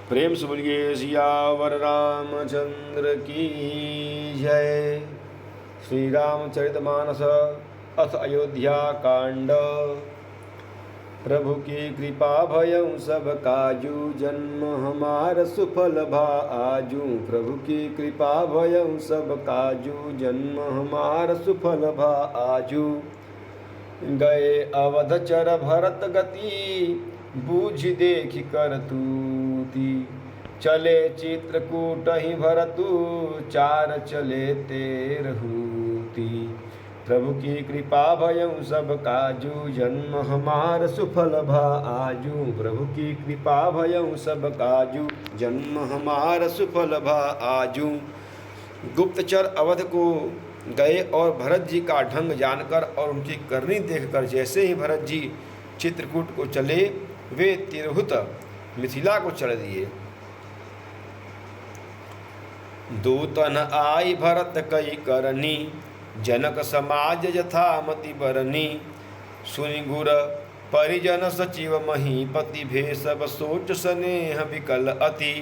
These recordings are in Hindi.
प्रेम से बोलिए सियावर रामचंद्र की जय। श्री रामचरितमानस अथ अयोध्या कांड। प्रभु की कृपा भयं सब काजू, जन्म हमार सुफल भा आजू। प्रभु की कृपा भयं सब काजू, जन्म हमार सुफल भा आजू। गए अवध चर भरत गति, बूझ देख कर तूती। चले चित्रकूट ही भरतु, चार चले तेरहूती। प्रभु की कृपा भयं सब काजू, जन्म हमार सुफल भा आजू। प्रभु की कृपा भयं सब काजू, जन्म हमार सुफल भा आजू। गुप्तचर अवध को गए और भरत जी का ढंग जानकर और उनकी करनी देखकर जैसे ही भरत जी चित्रकूट को चले, वे तिरहुत मिथिला को चढ़ दिए। दूतन आई भरत कई करनी, जनक समाज यथामति बरनी। सुनि गुर परिजन सचिव महीपति, भेषव सोच स्नेह विकल अति।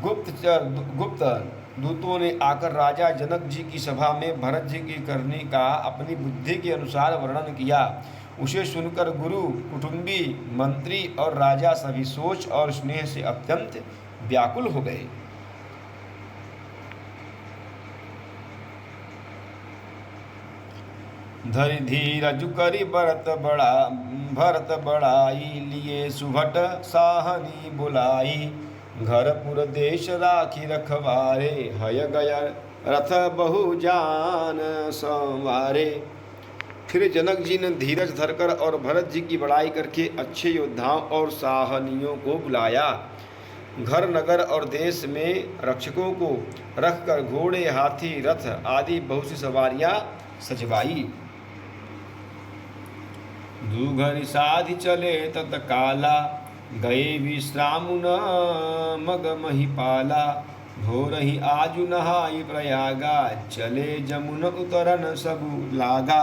गुप्त दूतों ने आकर राजा जनक जी की सभा में भरत जी की करनी का अपनी बुद्धि के अनुसार वर्णन किया। उसे सुनकर गुरु, कुटुंबी, मंत्री और राजा सभी सोच और स्नेह से अत्यंत व्याकुल हो गए। धरि धीरज करि भरत बड़ाई, लिए सुभट साहनी बुलाई। घरपुर देश राखी रखवारे, हय गय रथ बहु जान संवारे। फिर जनक जी ने धीरज धरकर और भरत जी की बड़ाई करके अच्छे योद्धाओं और साहनियों को बुलाया। घर नगर और देश में रक्षकों को रखकर घोड़े, हाथी, रथ आदि बहुत सी सवारियां सजवाई। दूघरि साधि चले तत्काला, गए विश्राम न मग महिपाला। भोरहि आजु नहाई प्रयागा, चले जमुन उतरन सबु लागा।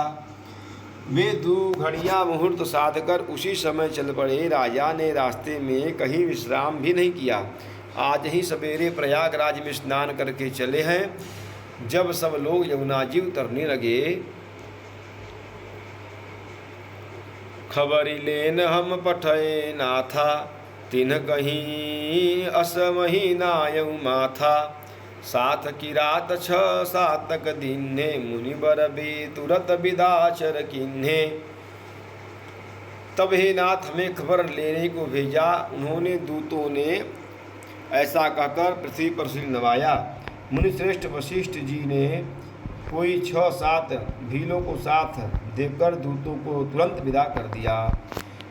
वे दूघड़ियां मुहूर्त साधकर उसी समय चल पड़े। राजा ने रास्ते में कहीं विश्राम भी नहीं किया। आज ही सवेरे प्रयागराज में स्नान करके चले हैं। जब सब लोग यमुना जी उतरने लगे, खबरी लेन हम पठय नाथा, तिन्ह कहीं असमही नायऊ माथा। सात की रात 6 सातक दिन्हे, मुनि बर बे तुरत विदाचर किन्हे। तब हे नाथ हमें खबर लेने को भेजा। उन्होंने दूतों ने ऐसा कहकर पृथ्वी पर सिर नवाया। मुनिश्रेष्ठ वशिष्ठ जी ने कोई 6-7 भीलों को साथ देकर दूतों को तुरंत विदा कर दिया।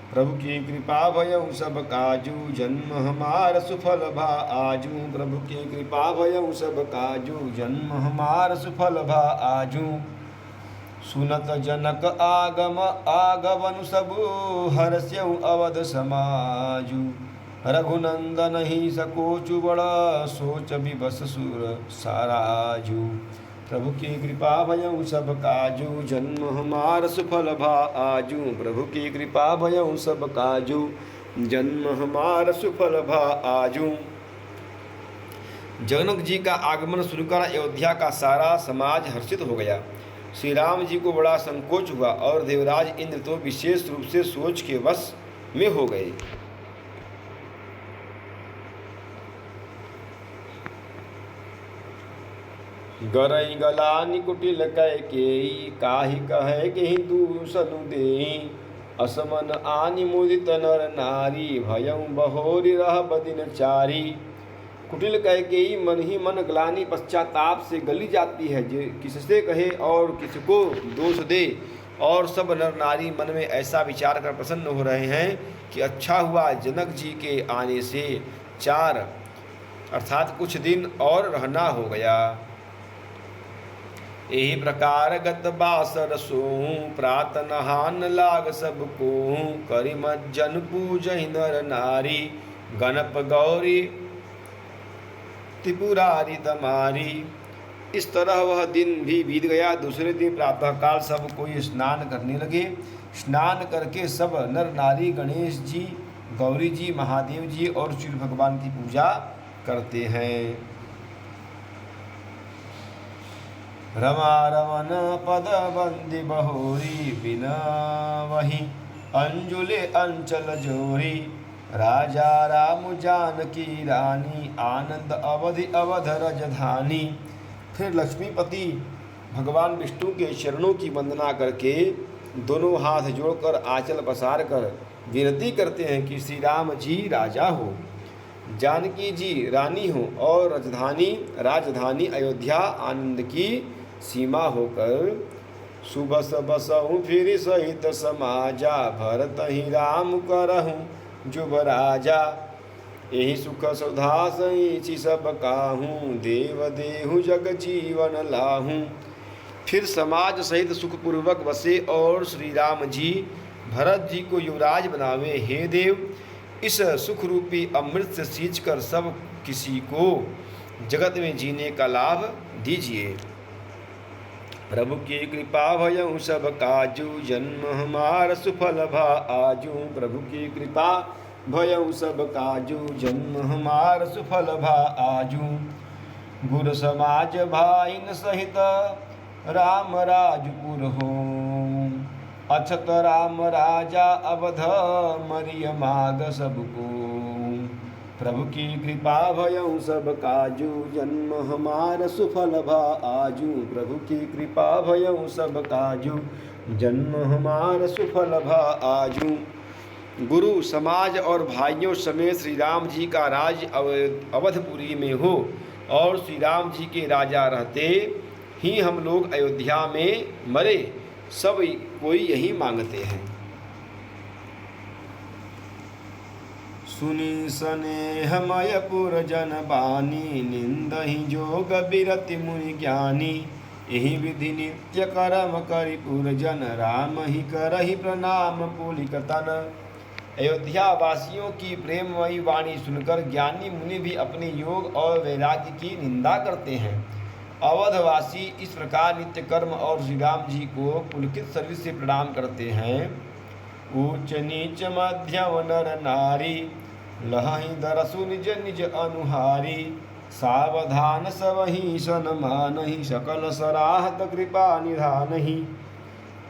प्रभु की कृपा भयं सब काजू, जन्म हमार सुफल भा आजू। प्रभु की कृपा भयं सब काजू, जन्म हमार सुफल भा आजू। सुनत जनक आगमन सबु, हर्ष्यउ अवध समाजू। रघुनंदन ही सकोचु बड़ा, सोच विवश सुर साराजू। प्रभु की कृपा भयं सब काजू, जन्म हमार सुफल भा आजू। प्रभु की कृपा भयं सब काजू, जन्म हमार सुफल भा आजू। जनक जी का आगमन सुनकर अयोध्या का सारा समाज हर्षित हो गया। श्री राम जी को बड़ा संकोच हुआ और देवराज इंद्र तो विशेष रूप से सोच के वश में हो गए। गरई गलानि कुटिल कैकेयी, काहि कहे के दूसनु देई। असमन आनि मुदित नर नारी, भयं बहोरि रह बदिन चारी। कुटिल कैकेयी मन ही मन ग्लानि पश्चाताप से गली जाती है, किससे कहे और किसको दोष दे। और सब नर नारी मन में ऐसा विचार कर प्रसन्न हो रहे हैं कि अच्छा हुआ जनक जी के आने से 4 अर्थात कुछ दिन और रहना हो गया। एहि प्रकार गत बासर सोहूं, प्रात नहान लाग सबको। करि मज्जन पूजहि नर नारी, गणप गौरी त्रिपुरारी तमारी। इस तरह वह दिन भी बीत गया। दूसरे दिन प्रातःकाल सब कोई स्नान करने लगे। स्नान करके सब नर नारी गणेश जी गौरी जी, महादेव जी और सूर्य भगवान की पूजा करते हैं। रमा रमन पद बंदी बहोरी, बिना वही अंजुले अंचल जोरी। राजा राम जानकी रानी, आनंद अवधि अवध रजधानी। फिर लक्ष्मीपति भगवान विष्णु के चरणों की वंदना करके दोनों हाथ जोड़कर आंचल पसार कर विनती करते हैं कि श्री राम जी राजा हो, जानकी जी रानी हो और राजधानी अयोध्या आनंद की सीमा होकर सुबस बसहु फिर सहित समाजा। भरत ही राम करहूँ जुब राजा, यही सुख सुधा सही सब काहूँ। देव देहु जग जीवन लाहूँ। फिर समाज सहित सुखपूर्वक बसे और श्री राम जी भरत जी को युवराज बनावे। हे देव, इस सुख रूपी अमृत से सींच कर सब किसी को जगत में जीने का लाभ दीजिए। प्रभु की कृपा भयउ सब काजू, जन्म हमार सुफल भा आजू। प्रभु की कृपा भयउ सब काजू, जन्म हमार सुफल भा आजू। गुर समाज भाइन सहित राम राजपुर हो, अछत राम राजा अवध मरिय माग सबको। प्रभु की कृपा भयउ सब काजू, जन्म हमार सुफल भा आजू। प्रभु की कृपा भयउ सब काजू, जन्म हमार सुफल भा आजू। गुरु समाज और भाइयों समेत श्री राम जी का राज अवधपुरी में हो और श्री राम जी के राजा रहते ही हम लोग अयोध्या में मरे, सब कोई यही मांगते हैं। सुनी स्नेहमय पुर जन बानी, निंदहि जोग बिरति मुनि ज्ञानी। यही विधि नित्य करम करि पुर जन, राम ही करहि प्रणाम पुलिक तन। अयोध्या वासियों की प्रेममयी वाणी सुनकर ज्ञानी मुनि भी अपने योग और वैराग्य की निंदा करते हैं। अवधवासी इस प्रकार नित्य कर्म और श्री राम जी को पुलकित शरीर से प्रणाम करते हैं। ऊंच नीच मध्यम नर नारी, लहहि दरसु निज निज अनुहारी। सावधान सबहि सन्मानहि, सकल सराहत कृपा निधानहि।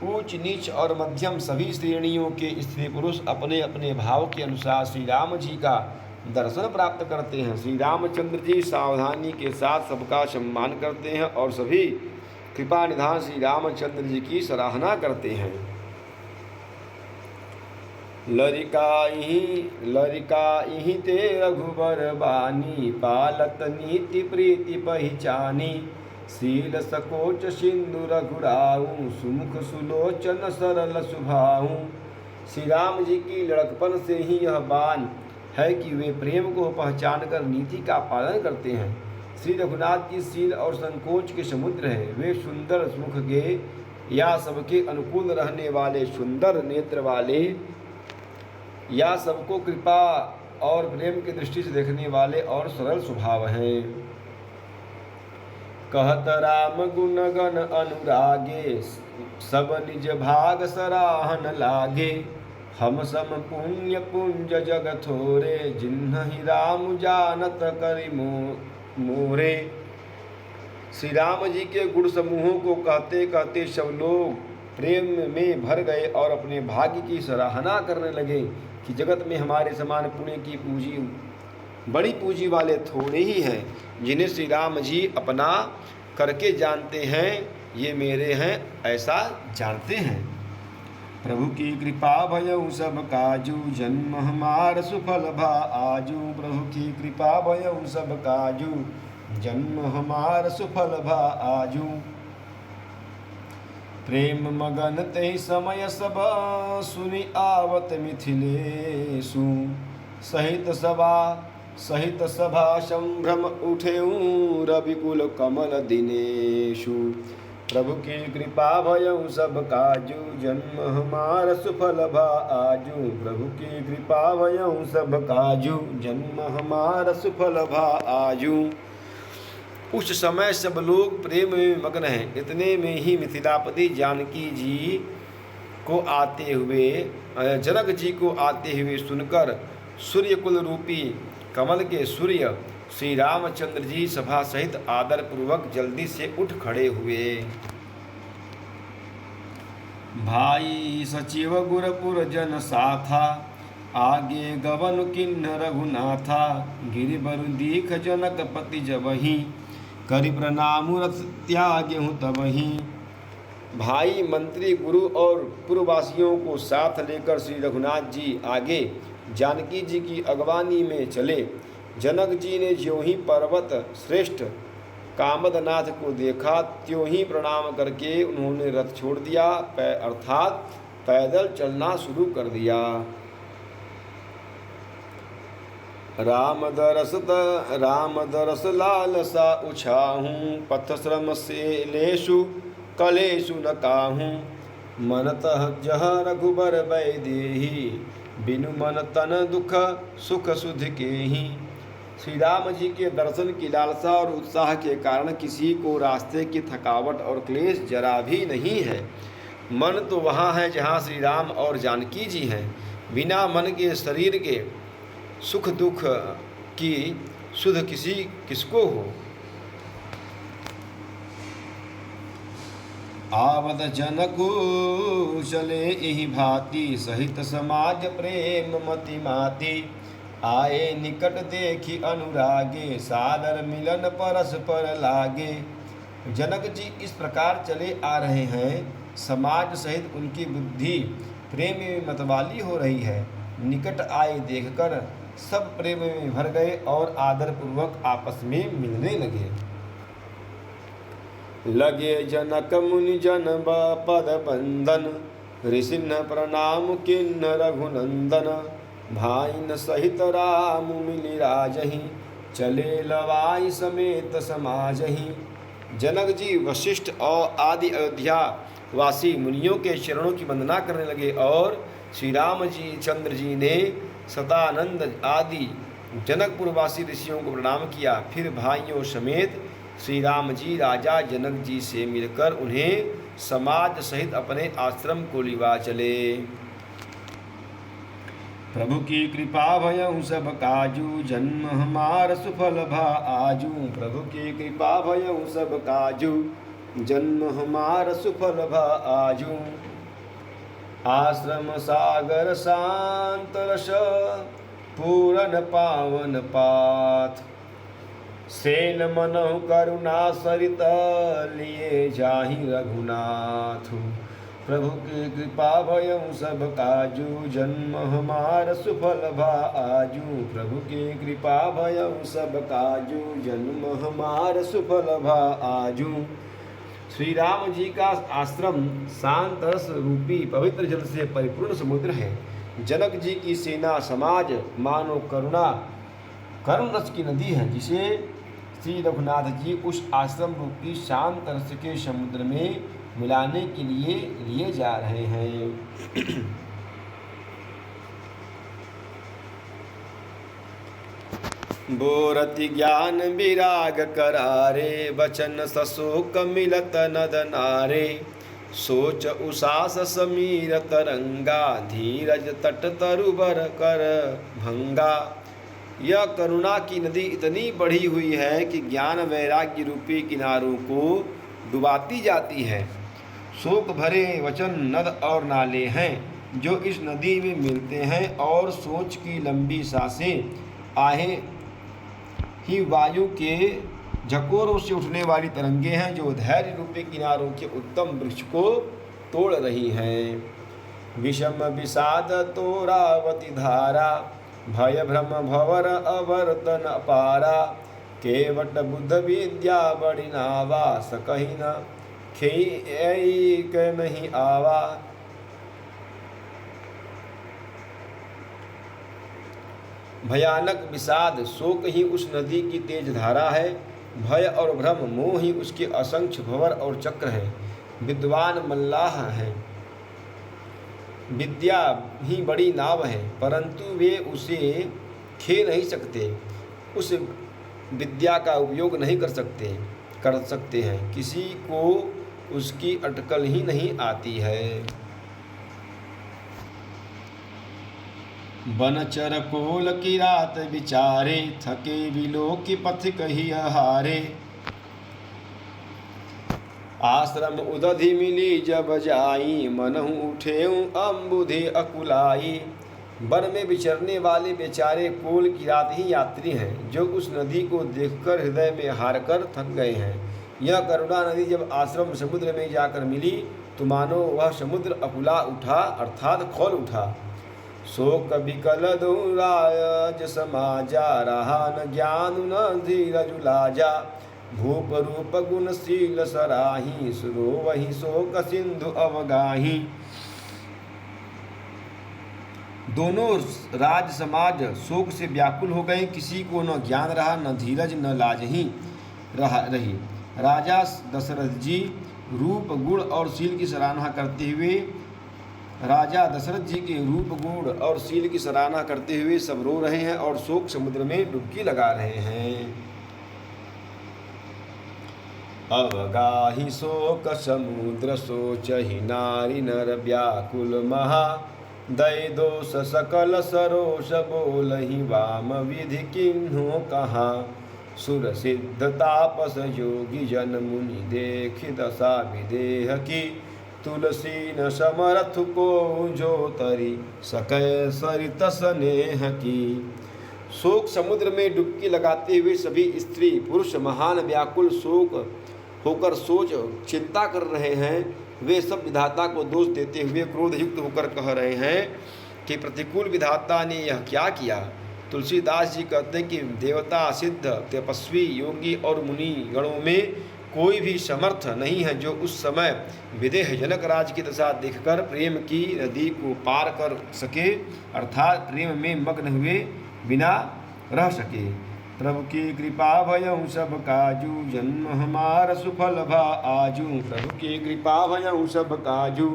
ऊंच नीच और मध्यम सभी श्रेणियों के स्त्री पुरुष अपने अपने भाव के अनुसार श्री राम जी का दर्शन प्राप्त करते हैं। श्री रामचंद्र जी सावधानी के साथ सबका सम्मान करते हैं और सभी कृपा निधान श्री रामचंद्र जी की सराहना करते हैं। लरिकाई ते रघुबर बानी, पालत नीति प्रीति पहिचानी। शील सकोच सिंधु रघुराऊ, सुमुख सुलोचन सरल सुभाऊ। श्री राम जी की लड़कपन से ही यह बान है कि वे प्रेम को पहचान कर नीति का पालन करते हैं। श्री रघुनाथ जी शील और संकोच के समुद्र हैं। वे सुंदर मुख के या सबके अनुकूल रहने वाले, सुंदर नेत्र वाले या सबको कृपा और प्रेम की दृष्टि से देखने वाले और सरल स्वभाव हैं। कहत राम गुण गण अनुरागे, सब निज भाग सराहन लागे। हम सम पुण्य पुंज जग थोरे, जिन्हि राम जानत करि मोरे। श्री राम जी के गुण समूहों को कहते कहते सब लोग प्रेम में भर गए और अपने भाग्य की सराहना करने लगे कि जगत में हमारे समान पुण्य की बड़ी पूंजी वाले थोड़े ही हैं, जिन्हें श्री राम जी अपना करके जानते हैं, ये मेरे हैं ऐसा जानते हैं। प्रभु की कृपा भयउ सब काजू, जन्म हमार सुफल भा आजू। प्रभु की कृपा भयउ सब काजू, जन्म हमार सुफल भा आजू। प्रेम मगन ते समय सब, सुनि आवत मिथिलेशु। सहित सभा संभ्रम उठेऊ, रविकुल कमल दिनेशु। प्रभु की कृपा भयउ सब काजू, जन्म हमार सुफल भा आजू। प्रभु की कृपा भयउ सब काजू, जन्म हमार सुफल भा आजू। उस समय सब लोग प्रेम में मग्न हैं। इतने में ही मिथिलापति जानकी जी को आते हुए जनक जी को आते हुए सुनकर सूर्य कुल रूपी कमल के सूर्य श्री रामचंद्र जी सभा सहित आदर पूर्वक जल्दी से उठ खड़े हुए। भाई सचिव गुरपुर जन साथा, आगे गवन किन्न रघुनाथा, गिरिबर दीख जनक पति जबहि, करि प्रणाम रथ त्याग्यहु तबहि। भाई मंत्री गुरु और पूर्ववासियों को साथ लेकर श्री रघुनाथ जी आगे जानकी जी की अगवानी में चले। जनक जी ने ज्यों ही पर्वत श्रेष्ठ कामदनाथ को देखा त्यों ही प्रणाम करके उन्होंने रथ छोड़ दिया, अर्थात पैदल चलना शुरू कर दिया। राम दरस लालसा उछाहूँ, पथ श्रम से लेशु कलेशु न काहूँ। मनतः जह रघुबर बैदेही, बिनु मन तन दुख सुख सुध केहि। श्री राम जी के दर्शन की लालसा और उत्साह के कारण किसी को रास्ते की थकावट और क्लेश जरा भी नहीं है। मन तो वहाँ है जहाँ श्री राम और जानकी जी हैं। बिना मन के शरीर के सुख दुख की सुध किसको हो। आवद जनकु चले एहि भांति, सहित समाज प्रेम मति माति। आए निकट देखी अनुरागे, सादर मिलन परस्पर लागे। जनक जी इस प्रकार चले आ रहे हैं, समाज सहित उनकी बुद्धि प्रेम में मतवाली हो रही है। निकट आए देखकर सब प्रेम में भर गए और आदर पूर्वक आपस में मिलने लगे। लगे जनक मुनि जन पद बंदन, ऋषिन प्रणाम किन्न रघुनंदन। भाइन सहित राम मिलि राजहि, चले लवाई समेत समाजहि। जनक जी वशिष्ठ और आदि अयोध्या वासी मुनियों के चरणों की वंदना करने लगे और श्री राम जी चंद्र जी ने सदानंद आदि जनकपुरवासी ऋषियों को प्रणाम किया। फिर भाइयों समेत श्री राम जी राजा जनक जी से मिलकर उन्हें समाज सहित अपने आश्रम को लिवा चले। प्रभु की कृपा भयउ सब काजू, जन्म हमार सुफल भा आजू। प्रभु की कृपा भयउ सब काजू, जन्म हमार सुफल भा आजू। आश्रम सागर शांत रस, पूरन पावन पाथ। सेन मनहु करुणा सरित, लिए जाहि रघुनाथ। प्रभु की कृपा भयउ सब काजू, जन्म हमार सुफल भा आजू। प्रभु की कृपा भयउ सब काजू, जन्म हमार सुफल भा आजू। श्री राम जी का आश्रम शांत रस रूपी पवित्र जल से परिपूर्ण समुद्र है। जनक जी की सेना समाज मानो करुण रस की नदी है, जिसे श्री रघुनाथ जी उस आश्रम रूपी शांत रस के समुद्र में मिलाने के लिए लिए जा रहे हैं। बोरति ज्ञान विराग करारे, वचन सशोक मिलत नद नारे। सोच उषास समीर तरंगा, धीरज तट तरुबर कर भंगा। यह करुणा की नदी इतनी बढ़ी हुई है कि ज्ञान वैराग्य रूपी किनारों को डुबाती जाती है। शोक भरे वचन नद और नाले हैं जो इस नदी में मिलते हैं, और सोच की लंबी सांसें आहें ही वायु के झकोरों से उठने वाली तरंगे हैं जो धैर्य रूपी किनारों के उत्तम वृक्ष को तोड़ रही हैं। विषम विषाद तोरावती धारा, भय भ्रम भवर अवर्तन अपारा। केवट बुद्ध विद्या बड़ी नावा, सकहि न खेई नहीं आवा। भयानक विषाद शोक ही उस नदी की तेज धारा है, भय और भ्रम मोह ही उसके असंख्य भंवर और चक्र है। विद्वान मल्लाह हैं, विद्या ही बड़ी नाव है, परंतु वे उसे खे नहीं सकते, उस विद्या का उपयोग नहीं कर सकते हैं। किसी को उसकी अटकल ही नहीं आती है। बनचर कोल की रात विचारे, थके बिलो की पथ कही हारे। आश्रम उदधि मिली जब जाई, मनहु उठे अम्बुधि अकुलाई। वन में विचरने वाले बेचारे कोल की रात ही यात्री हैं, जो उस नदी को देखकर हृदय में हार कर थक गए हैं। यह करुणा नदी जब आश्रम समुद्र में जाकर मिली तो मानो वह समुद्र अकुला उठा, अर्थात खौल उठा। शोक विकल दुराज समाजा, रहा न ज्ञान न धीरज लाजा। भूप रूप गुणशील सराही, सुरो वही शोक सिंधु अवगाही। दोनों राज समाज शोक से व्याकुल हो गए, किसी को न ज्ञान रहा, न धीरज, न लाज ही रही। राजा दशरथ जी रूप गुण और शील की सराहना करते हुए सब रो रहे हैं और शोक समुद्र में डुबकी लगा रहे हैं। अवगाही शोक समुद्र सोचहि, नारी नर व्याकुल महा। दय दोष सकल सरोष बोलहि, वाम विधि किन्हु कहा। सुर सिद्ध तापस योगी जन मुनि, देख दशा विदेह की। तुलसी न समरथ को जो तरी, सकै सरित स्नेह की। शोक समुद्र में डुबकी लगाते हुए सभी स्त्री पुरुष महान व्याकुल शोक होकर सोच चिंता कर रहे हैं। वे सब विधाता को दोष देते हुए क्रोध युक्त होकर कह रहे हैं कि प्रतिकूल विधाता ने यह क्या किया। तुलसीदास जी कहते हैं कि देवता, सिद्ध, तपस्वी, योगी और मुनि गणों में कोई भी समर्थ नहीं है जो उस समय विदेह जनक राज की दशा देखकर प्रेम की नदी को पार कर सके, अर्थात प्रेम में मग्न हुए बिना रह सके। प्रभु की कृपा भयउ सब काजू, जन्म हमार सुफल भा आजू। प्रभु की कृपा भयउ सब काजू,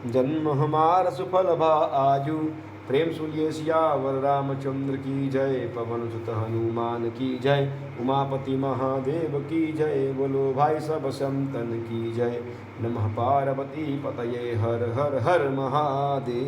जन्म हमार सुफल भा आजू। प्रेम सुनिए सियावर रामचंद्र की जय, पवन सुत हनुमान की जय। उमापति महादेव की जय, बोलो भाई सब संतन की जय। नमः पार्वती पतये, हर हर हर महादेव।